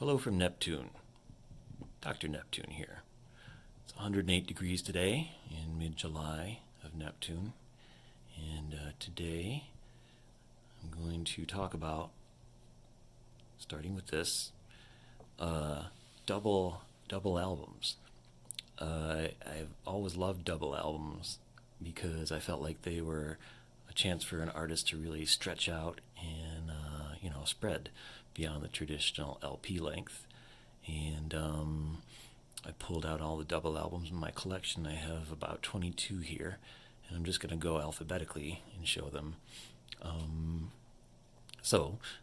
Hello from Neptune. Dr. Neptune here. It's 108 degrees today in mid-July of Neptune. And today I'm going to talk about, starting with this, double albums. I've always loved double albums because I felt like they were a chance for an artist to really stretch out and spread beyond the traditional LP length. And I pulled out all the double albums in my collection. I have about 22 here, and I'm just going to go alphabetically and show them.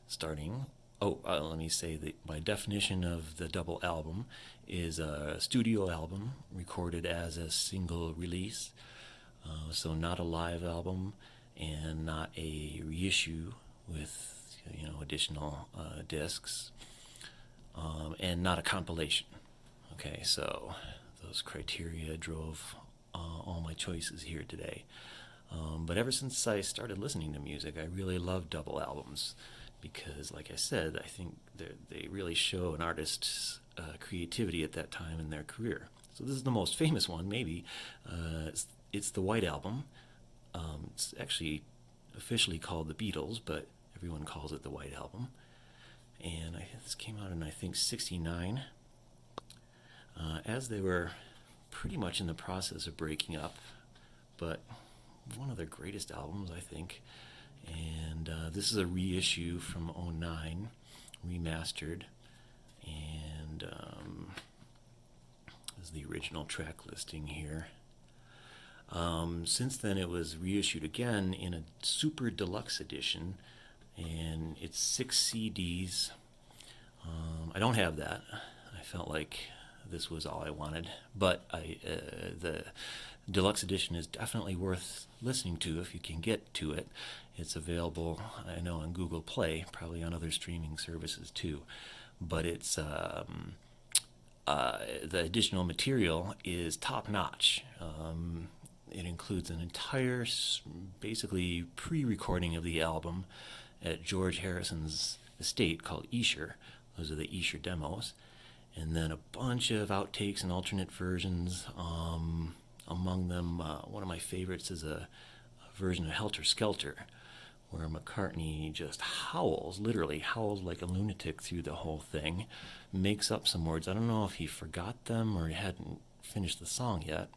Starting. Let me say that my definition of the double album is a studio album recorded as a single release. So not a live album and not a reissue with additional discs, and not a compilation. Okay, so those criteria drove all my choices here today. But ever since I started listening to music, I really love double albums because, like I said, I think they really show an artist's creativity at that time in their career. So this is the most famous one, maybe. It's the White Album. It's actually officially called the Beatles, but everyone calls it the White Album. And this came out in, I think, 1969. As they were pretty much in the process of breaking up, but one of their greatest albums, I think. And this is a reissue from 2009, remastered, and this is the original track listing here. Since then, it was reissued again in a super deluxe edition, and it's 6 CDs. I don't have that. I felt like this was all I wanted, but the deluxe edition is definitely worth listening to if you can get to it. It's available, I know, on Google Play, probably on other streaming services too. But it's the additional material is top notch. It includes an entire, basically, pre-recording of the album at George Harrison's estate called Esher. Those are the Esher demos. And then a bunch of outtakes and alternate versions. Among them, one of my favorites is a version of Helter Skelter, where McCartney just howls, literally howls like a lunatic through the whole thing, makes up some words. I don't know if he forgot them or he hadn't finished the song yet.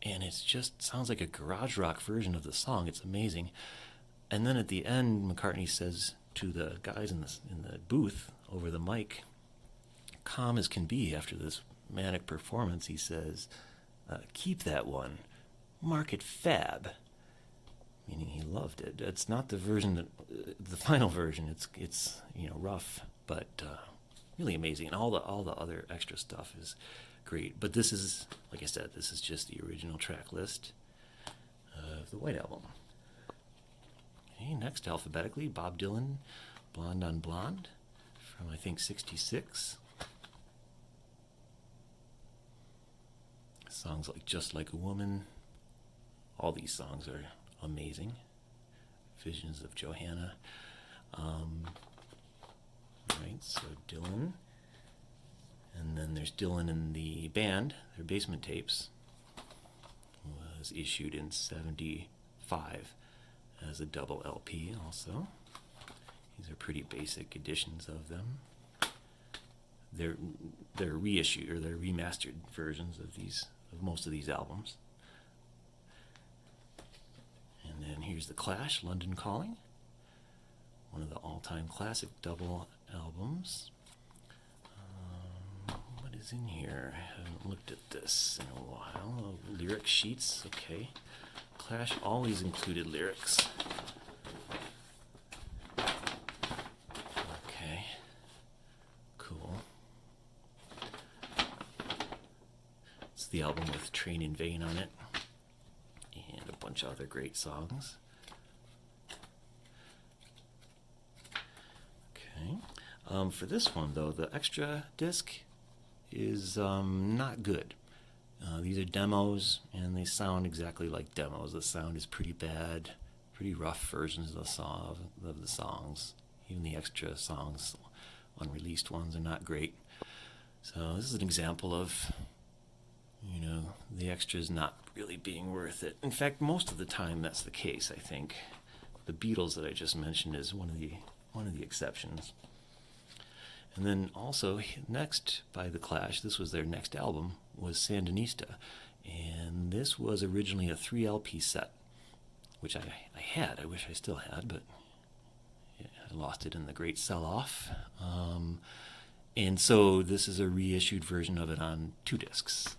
And it just sounds like a garage rock version of the song. It's amazing. And then at the end, McCartney says to the guys in the booth over the mic, calm as can be after this manic performance, he says, keep that one, mark it fab, meaning he loved it. It's not the version the final version. It's rough, but really amazing, and all the other extra stuff is great. But this is, like I said, this is just the original track list of the White Album. Okay, next, alphabetically, Bob Dylan, Blonde on Blonde, from I think 1966. Songs like Just Like a Woman. All these songs are amazing. Visions of Johanna. Right, so Dylan. And then there's Dylan and the band. Their Basement Tapes was issued in 1975 as a double LP also. These are pretty basic editions of them. They're reissued, or they're remastered versions of most of these albums. And then here's The Clash, London Calling, one of the all-time classic double albums. What is in here? I haven't looked at this in a while. Lyric sheets, okay. Clash always included lyrics. Okay, cool. It's the album with Train in Vain on it, and a bunch of other great songs. Okay, for this one though, the extra disc is not good. These are demos, and they sound exactly like demos. The sound is pretty bad, pretty rough versions of the songs. Even the extra songs unreleased ones are not great. So this is an example of, the extras not really being worth it. In fact, most of the time that's the case, I think. The Beatles that I just mentioned is one of the exceptions. And then also next by The Clash, this was their next album, was Sandinista. And this was originally a 3 LP set, which I had. I wish I still had, but I lost it in the great sell-off. And so this is a reissued version of it on 2 discs.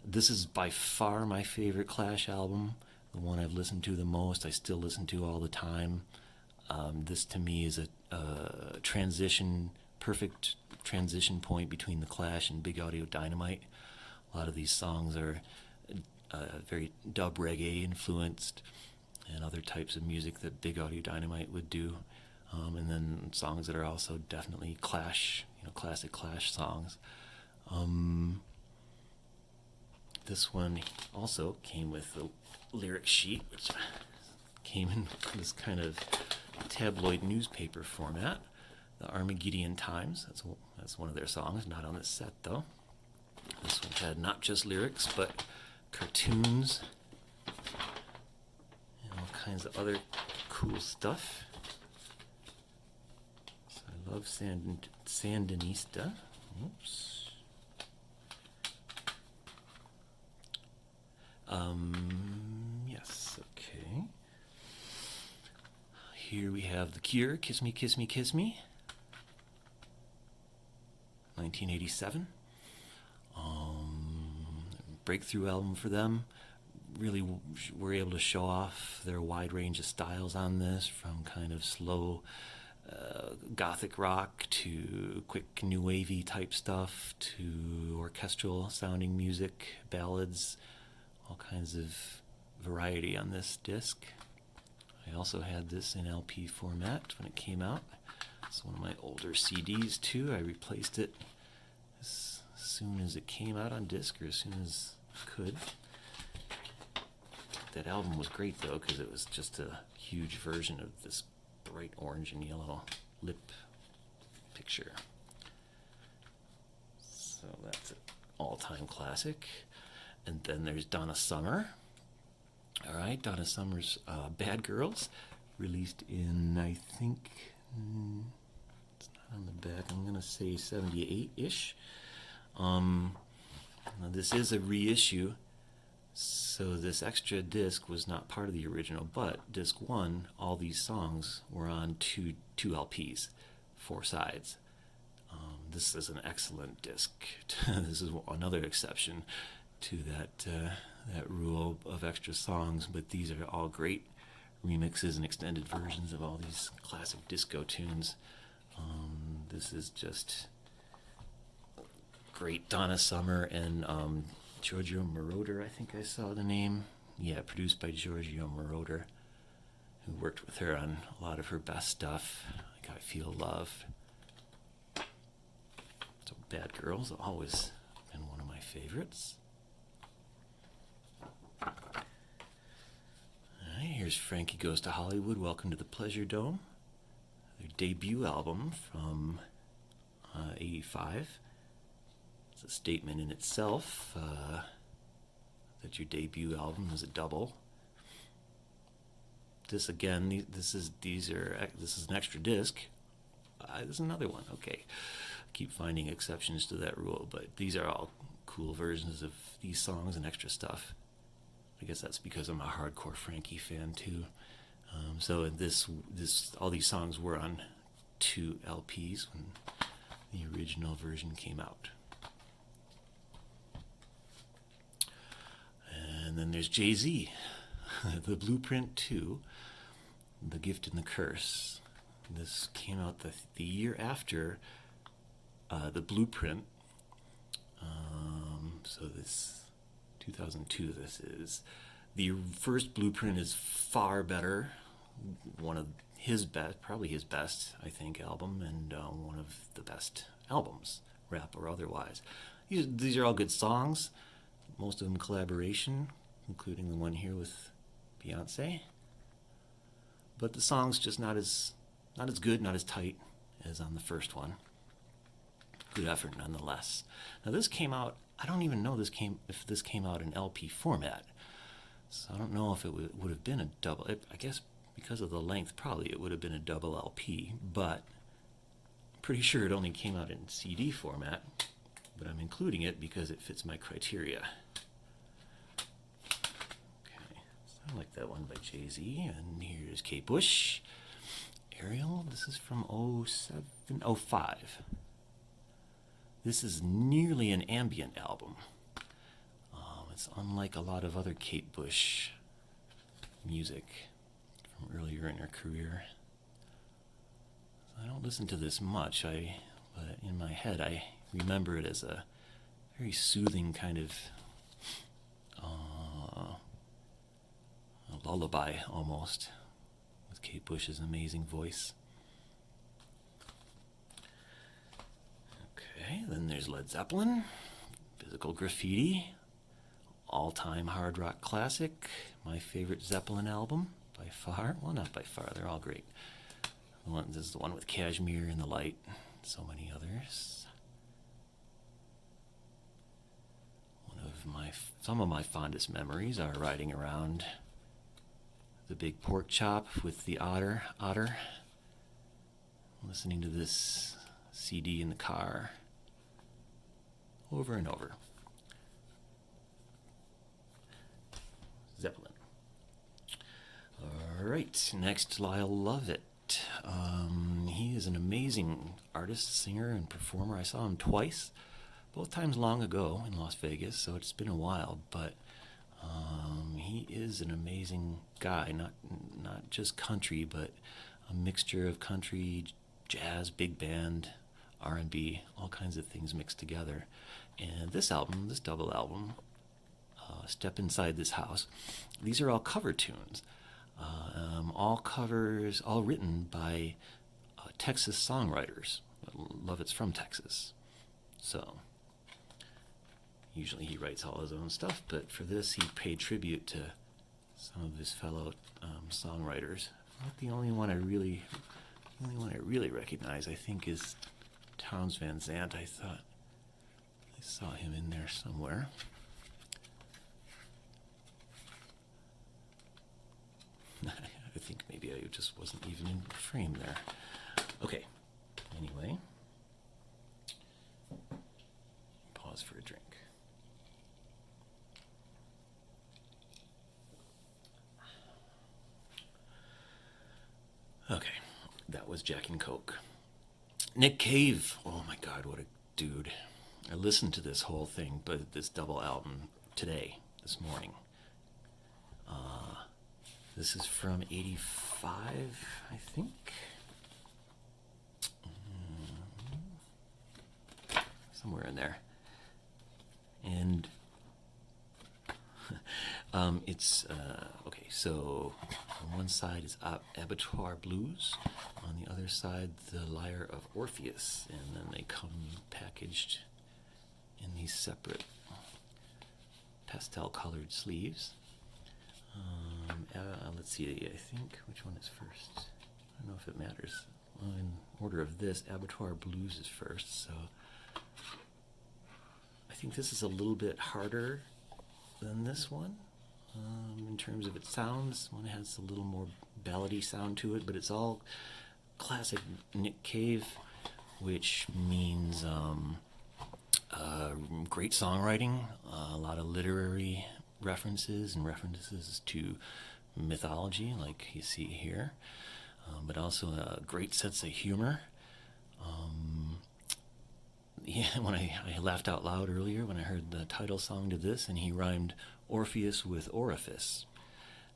This is by far my favorite Clash album, the one I've listened to the most. I still listen to all the time. This to me is a perfect transition point between the Clash and Big Audio Dynamite. A lot of these songs are very dub reggae influenced, and other types of music that Big Audio Dynamite would do, and then songs that are also definitely Clash, classic Clash songs. This one also came with the lyric sheet, which came in this kind of tabloid newspaper format. The Armageddon Times, that's one of their songs, not on this set though. This one had not just lyrics, but cartoons and all kinds of other cool stuff. So I love Sandinista. Oops. Yes, okay. Here we have The Cure, Kiss Me, Kiss Me, Kiss Me, 1987. Breakthrough album for them. Really were able to show off their wide range of styles on this, from kind of slow gothic rock to quick new wavy type stuff to orchestral sounding music, ballads, all kinds of variety on this disc. I also had this in LP format when it came out. It's one of my older CDs too. I replaced it as soon as it came out on disc, or as soon as I could. That album was great though, because it was just a huge version of this bright orange and yellow lip picture. So that's an all-time classic. And then there's Donna Summer. All right, Donna Summer's Bad Girls, released in, I think, it's not on the back, I'm going to say 78-ish. Now this is a reissue, so this extra disc was not part of the original, but disc 1, all these songs were on two LPs, 4 sides. This is an excellent disc. This is another exception to that rule of extra songs, but these are all great remixes and extended versions of all these classic disco tunes. This is just great. Donna Summer and Giorgio Moroder, I think I saw the name. Yeah, produced by Giorgio Moroder, who worked with her on a lot of her best stuff, like I Feel Love. So Bad Girls, always been one of my favorites. Here's Frankie Goes to Hollywood, Welcome to the Pleasure Dome, their debut album from 85. It's a statement in itself that your debut album is a double. This again, this is an extra disc. This is another one. Okay, I keep finding exceptions to that rule, but these are all cool versions of these songs and extra stuff. I guess that's because I'm a hardcore Frankie fan too. So all these songs were on 2 LPs when the original version came out. And then there's Jay-Z, The Blueprint 2, The Gift and the Curse. This came out the year after The Blueprint. So this 2002 this is. The first Blueprint is far better. One of his best, probably his best, I think, album, and one of the best albums, rap or otherwise. These are all good songs, most of them collaboration, including the one here with Beyonce. But the song's just not as good, not as tight as on the first one. Good effort nonetheless. Now this came out, I don't even know if this came out in LP format. So I don't know if it would have been a double. I guess because of the length, probably it would have been a double LP, but I'm pretty sure it only came out in CD format. But I'm including it because it fits my criteria. Okay, so I like that one by Jay-Z. And here's Kate Bush. Ariel, this is from 05. This is nearly an ambient album. It's unlike a lot of other Kate Bush music from earlier in her career. I don't listen to this much, but in my head I remember it as a very soothing kind of a lullaby almost, with Kate Bush's amazing voice. Okay, then there's Led Zeppelin, Physical Graffiti, all-time hard rock classic, my favorite Zeppelin album by far. Well, not by far, they're all great. This is the one with Cashmere and the Light, so many others. Some of my fondest memories are riding around the big pork chop with the otter, listening to this CD in the car over and over. Zeppelin. All right, next, Lyle Lovett. He is an amazing artist, singer, and performer. I saw him twice, both times long ago in Las Vegas, so it's been a while, but he is an amazing guy, not just country, but a mixture of country, jazz, big band, R&B, all kinds of things mixed together. And this album, this double album, Step Inside This House, these are all cover tunes. All covers, all written by Texas songwriters. Lovett's from Texas, so usually he writes all his own stuff, but for this he paid tribute to some of his fellow songwriters. Not the only one I really recognize, I think, is Townes Van Zandt. I thought I saw him in there somewhere. I think maybe I just wasn't even in the frame there. Okay, anyway. Pause for a drink. Okay, that was Jack and Coke. Nick Cave, oh my God, what a dude. I listened to this whole thing, but this double album today, this morning. This is from 85, I think. Somewhere in there. And it's, okay, so on one side is Abattoir Blues, on the other side the Lyre of Orpheus, and then they come packaged in these separate pastel-colored sleeves. Let's see, I think, which one is first? I don't know if it matters. Well, in order of this, Abattoir Blues is first, so I think this is a little bit harder than this one in terms of its sounds. One has a little more ballady sound to it, but it's all classic Nick Cave, which means great songwriting, a lot of literary references and references to mythology, like you see here, but also a great sense of humor. Yeah, when I laughed out loud earlier when I heard the title song to this, and he rhymed Orpheus with orifice.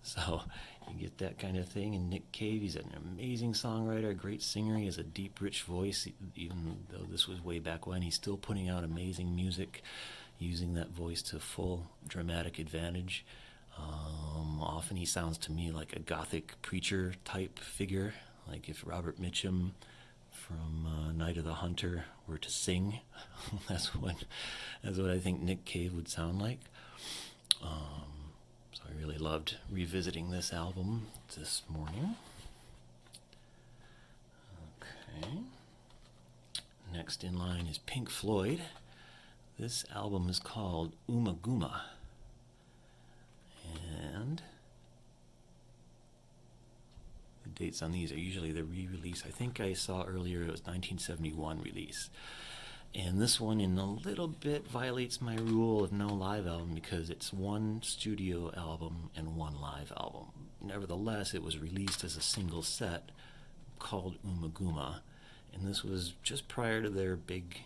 So you get that kind of thing. And Nick Cave, he's an amazing songwriter, a great singer. He has a deep, rich voice. Even though this was way back when, he's still putting out amazing music, using that voice to full dramatic advantage. Often he sounds to me like a gothic preacher type figure, like if Robert Mitchum from Night of the Hunter were to sing. that's what I think Nick Cave would sound like. So I really loved revisiting this album this morning. Okay. Next in line is Pink Floyd. This album is called Uma Guma. And the dates on these are usually the re-release. I think I saw earlier it was 1971 release. And this one in a little bit violates my rule of no live album because it's one studio album and one live album. Nevertheless, it was released as a single set called Uma Guma. And this was just prior to their big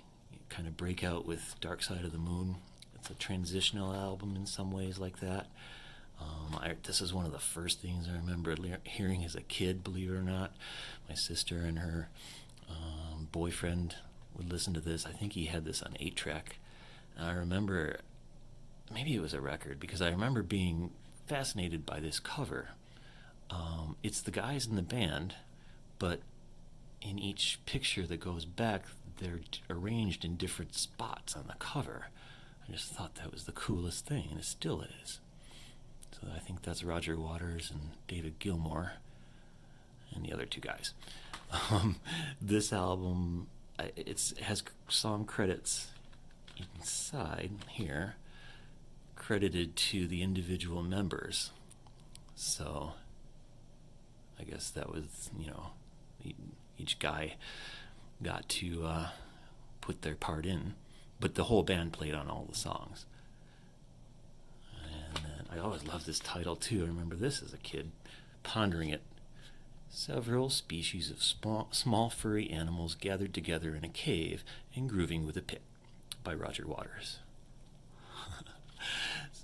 kind of breakout with Dark Side of the Moon. It's a transitional album in some ways like that. This is one of the first things I remember hearing as a kid, believe it or not. My sister and her boyfriend would listen to this. I think he had this on 8-track. And I remember, maybe it was a record, because I remember being fascinated by this cover. It's the guys in the band, but in each picture that goes back, they're arranged in different spots on the cover. I just thought that was the coolest thing, and it still is. So I think that's Roger Waters and David Gilmour and the other two guys. This album, it has song credits inside here, credited to the individual members. So I guess that was, each guy got to put their part in, but the whole band played on all the songs. And then I always loved this title too. I remember this as a kid, pondering it. Several species of small furry animals gathered together in a cave and grooving with a pick, by Roger Waters.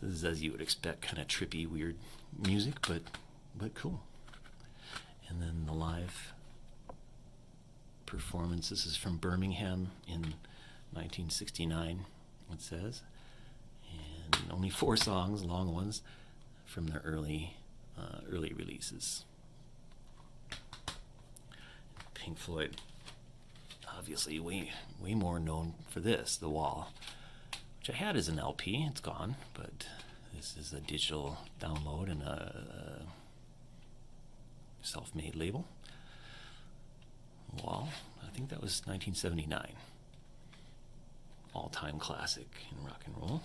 This is, as you would expect, kind of trippy, weird music, but cool. And then the live performance. This is from Birmingham in 1969, it says. And only 4 songs, long ones, from their early releases. Pink Floyd, obviously way more known for this, The Wall, which I had as an LP. It's gone, but this is a digital download and a self-made label. Wall, I think that was 1979. All-time classic in rock and roll.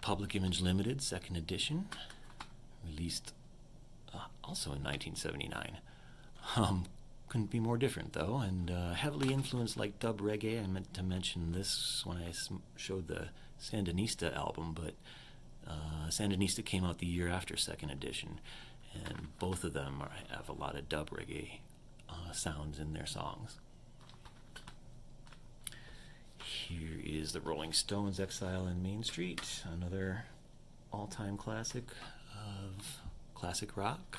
Public Image Limited, 2nd edition, released also in 1979. Couldn't be more different, though, and heavily influenced like dub reggae. I meant to mention this when I showed the Sandista album, but Sandinista came out the year after 2nd edition, and both of them have a lot of dub reggae sounds in their songs. Here is the Rolling Stones' Exile in Main Street, another all-time classic of classic rock.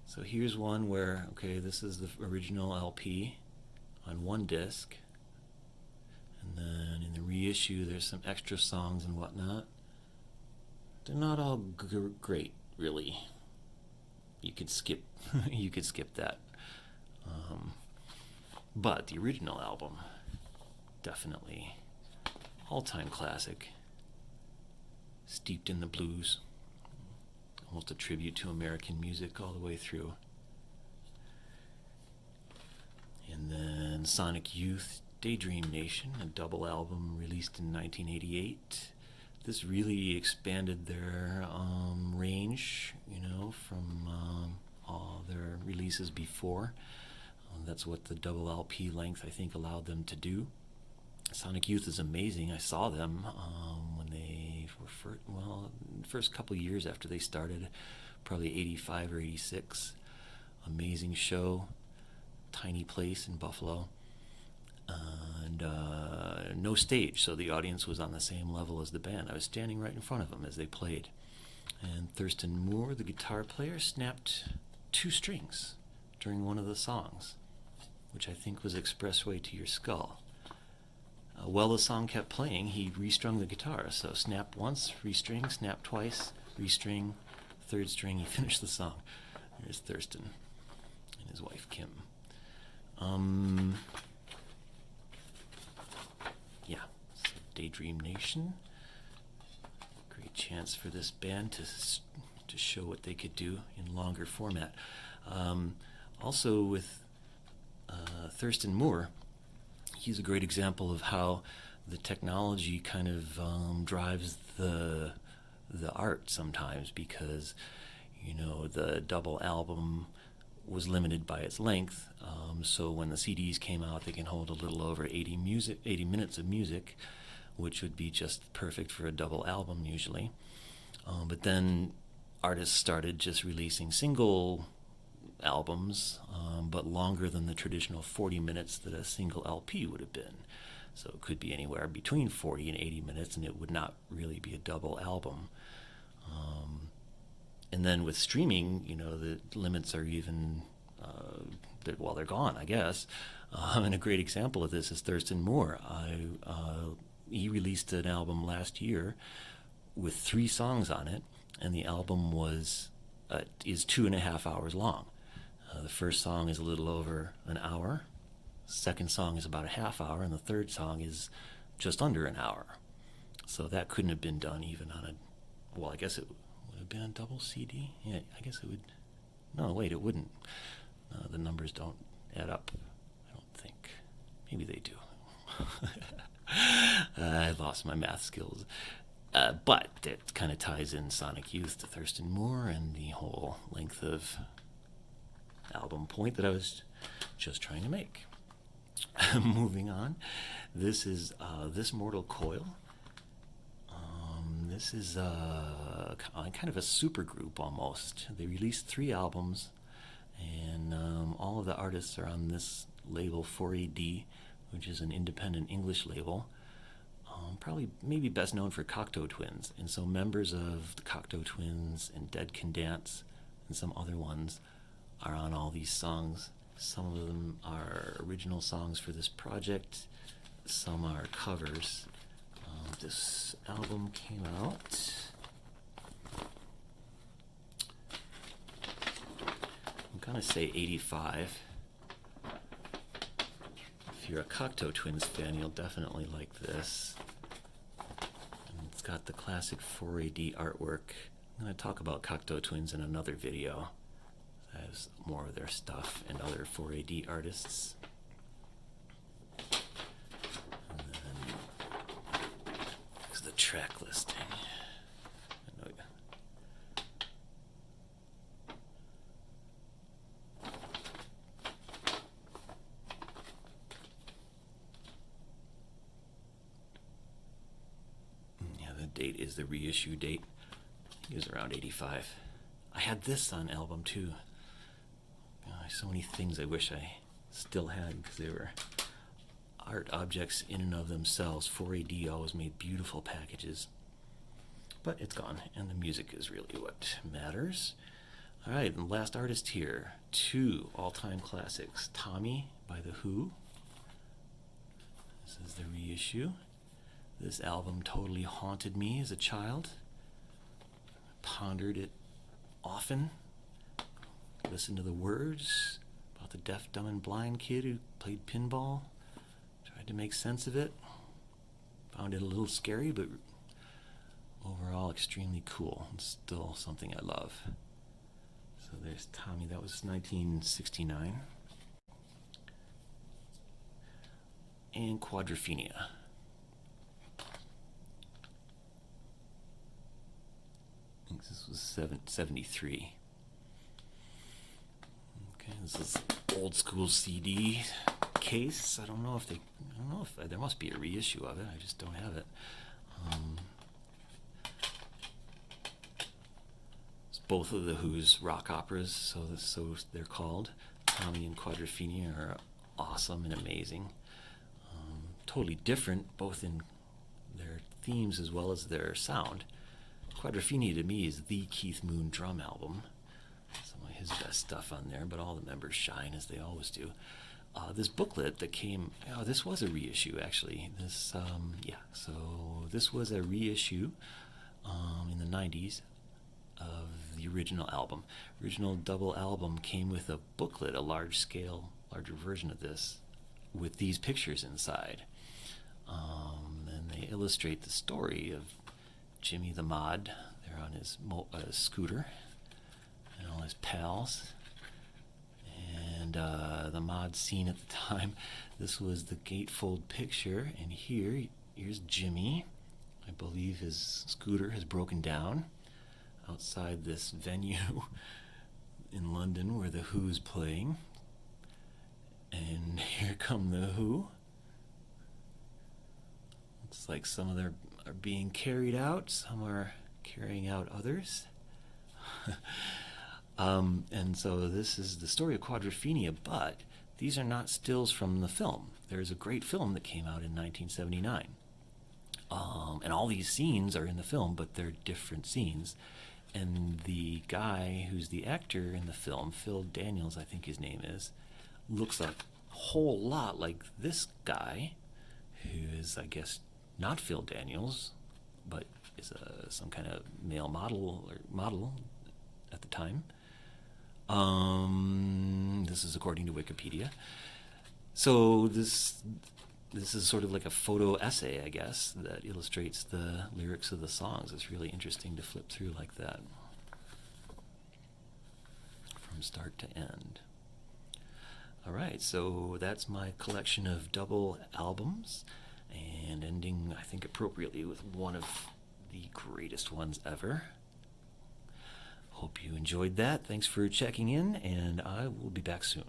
So here's one where, this is the original LP on one disc, and then in the reissue there's some extra songs and whatnot. They're not all great, really. You could skip that. But the original album, definitely all-time classic, steeped in the blues. Almost a tribute to American music all the way through. And then Sonic Youth, Daydream Nation, a double album released in 1988. This really expanded their range, from all their releases before. That's what the double LP length, I think, allowed them to do. Sonic Youth is amazing. I saw them when they were the first couple of years after they started, probably 85 or 86. Amazing show, tiny place in Buffalo, and no stage, so the audience was on the same level as the band. I was standing right in front of them as they played, and Thurston Moore, the guitar player, snapped 2 strings during one of the songs, which I think was Expressway to Your Skull. While the song kept playing, he restrung the guitar. So snap once, restring, snap twice, restring, 3rd string, he finished the song. There's Thurston and his wife, Kim. Daydream Nation. Great chance for this band to to show what they could do in longer format. Also with Thurston Moore, he's a great example of how the technology kind of drives the art sometimes, because the double album was limited by its length, so when the CDs came out, they can hold a little over 80 minutes of music, which would be just perfect for a double album usually. But then artists started just releasing single albums, but longer than the traditional 40 minutes that a single LP would have been. So it could be anywhere between 40 and 80 minutes, and it would not really be a double album. And then with streaming, the limits are even, they're gone, I guess. And a great example of this is Thurston Moore. He released an album last year with 3 songs on it, and the album is 2.5 hours long. The first song is a little over an hour, second song is about a half hour, and the third song is just under an hour. So that couldn't have been done even on I guess it would have been a double CD? Yeah, I guess it would. No, wait, it wouldn't. The numbers don't add up, I don't think. Maybe they do. I lost my math skills. But it kind of ties in Sonic Youth to Thurston Moore and the whole length of album point that I was just trying to make. Moving on, this is This Mortal Coil. This is kind of a super group almost. They released 3 albums, and all of the artists are on this label 4AD, which is an independent English label. Probably maybe best known for Cocteau Twins, and so members of the Cocteau Twins and Dead Can Dance and some other ones are on all these songs. Some of them are original songs for this project, some are covers. This album came out, I'm gonna say 85. If you're a Cocteau Twins fan, you'll definitely like this. And it's got the classic 4AD artwork. I'm going to talk about Cocteau Twins in another video. That has more of their stuff and other 4AD artists. And then here's the track listing. Date is the reissue date. It was around 85. I had this on album too. So many things I wish I still had, because they were art objects in and of themselves. 4AD always made beautiful packages, but it's gone, and the music is really what matters. All right, and last artist here, 2 all-time classics. Tommy by The Who. This is the reissue. This album totally haunted me as a child. Pondered it often. Listened to the words about the deaf, dumb, and blind kid who played pinball. Tried to make sense of it. Found it a little scary, but overall extremely cool. And still something I love. So there's Tommy. That was 1969. And Quadrophenia. I think this was 73. Okay, this is old school CD case. I don't know if there must be a reissue of it. I just don't have it. It's both of the Who's rock operas, so they're called. Tommy and Quadrophenia are awesome and amazing. Totally different, both in their themes as well as their sound. Quadrophenia to me is the Keith Moon drum album. Some of his best stuff on there, but all the members shine as they always do. This booklet that came, this was a reissue actually. So this was a reissue in the 90s of the original album. Original double album came with a booklet, a larger version of this, with these pictures inside. And they illustrate the story of Jimmy the Mod. They're on his scooter and all his pals. And the mod scene at the time, this was the gatefold picture, and here's Jimmy. I believe his scooter has broken down outside this venue in London where the Who's playing. And here come the Who. Looks like some of them are being carried out, some are carrying out others. And so this is the story of Quadrophenia, but these are not stills from the film. There's a great film that came out in 1979. And all these scenes are in the film, but they're different scenes. And the guy who's the actor in the film, Phil Daniels, I think his name is, looks a whole lot like this guy, who is, I guess, not Phil Daniels, but is some kind of male model at the time. This is according to Wikipedia. So this is sort of like a photo essay, I guess, that illustrates the lyrics of the songs. It's really interesting to flip through like that from start to end. All right, so that's my collection of double albums, and ending, I think, appropriately with one of the greatest ones ever. Hope you enjoyed that. Thanks for checking in, and I will be back soon.